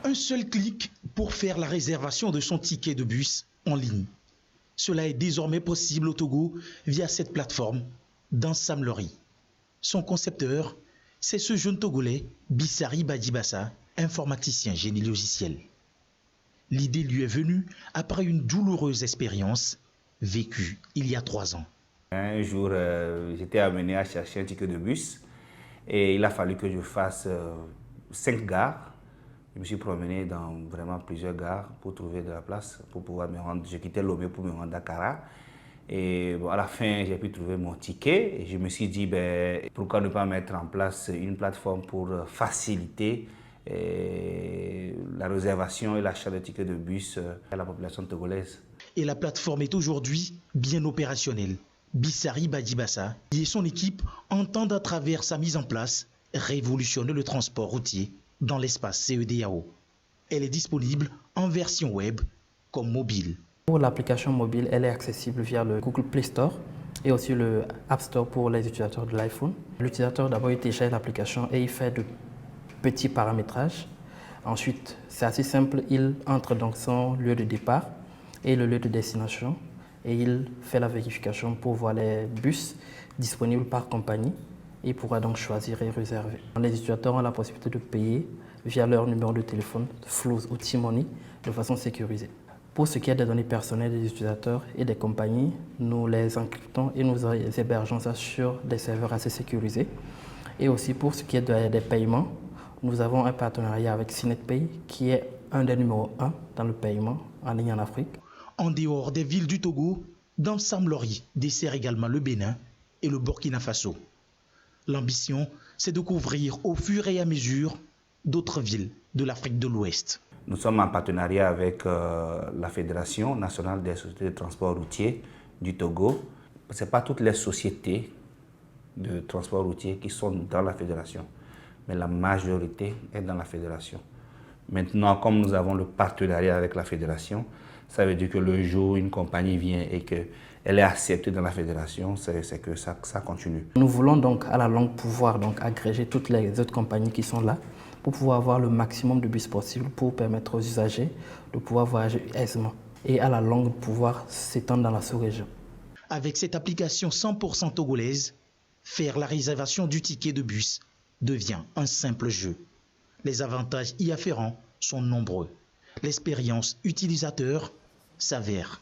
Un seul clic pour faire la réservation de son ticket de bus en ligne. Cela est désormais possible au Togo via cette plateforme d'Ensam Lori. Son concepteur, c'est ce jeune Togolais, Bissari Badibassa, informaticien génie logiciel. L'idée lui est venue après une douloureuse expérience vécue il y a 3 ans. Un jour, j'étais amené à chercher un ticket de bus et il a fallu que je fasse 5 gares. Je me suis promené dans vraiment plusieurs gares pour trouver de la place, pour pouvoir me rendre. J'ai quitté Lomé pour me rendre à Dakar. Et bon, à la fin, j'ai pu trouver mon ticket et je me suis dit, pourquoi ne pas mettre en place une plateforme pour faciliter la réservation et l'achat de tickets de bus à la population togolaise. Et la plateforme est aujourd'hui bien opérationnelle. Bissari Badibassa et son équipe entendent à travers sa mise en place révolutionner le transport routier dans l'espace CEDEAO. Elle est disponible en version web comme mobile. Pour l'application mobile, elle est accessible via le Google Play Store et aussi le App Store pour les utilisateurs de l'iPhone. L'utilisateur d'abord il télécharge l'application et il fait de petits paramétrages. Ensuite, c'est assez simple, il entre dans son lieu de départ et le lieu de destination et il fait la vérification pour voir les bus disponibles par compagnie. Il pourra donc choisir et réserver. Les utilisateurs ont la possibilité de payer via leur numéro de téléphone, Flows ou T-Money, de façon sécurisée. Pour ce qui est des données personnelles des utilisateurs et des compagnies, nous les encryptons et nous les hébergeons sur des serveurs assez sécurisés. Et aussi pour ce qui est des paiements, nous avons un partenariat avec CinetPay qui est un des numéros 1 dans le paiement en ligne en Afrique. En dehors des villes du Togo, Ensam Lori dessert également le Bénin et le Burkina Faso. L'ambition, c'est de couvrir au fur et à mesure d'autres villes de l'Afrique de l'Ouest. Nous sommes en partenariat avec la Fédération nationale des sociétés de transport routier du Togo. Ce n'est pas toutes les sociétés de transport routier qui sont dans la fédération, mais la majorité est dans la fédération. Maintenant, comme nous avons le partenariat avec la fédération, ça veut dire que le jour où une compagnie vient et qu'elle est acceptée dans la fédération, c'est que ça continue. Nous voulons donc à la longue pouvoir agréger toutes les autres compagnies qui sont là pour pouvoir avoir le maximum de bus possible pour permettre aux usagers de pouvoir voyager aisément et à la longue pouvoir s'étendre dans la sous-région. Avec cette application 100% togolaise, faire la réservation du ticket de bus devient un simple jeu. Les avantages y afférents sont nombreux. L'expérience utilisateur s'avère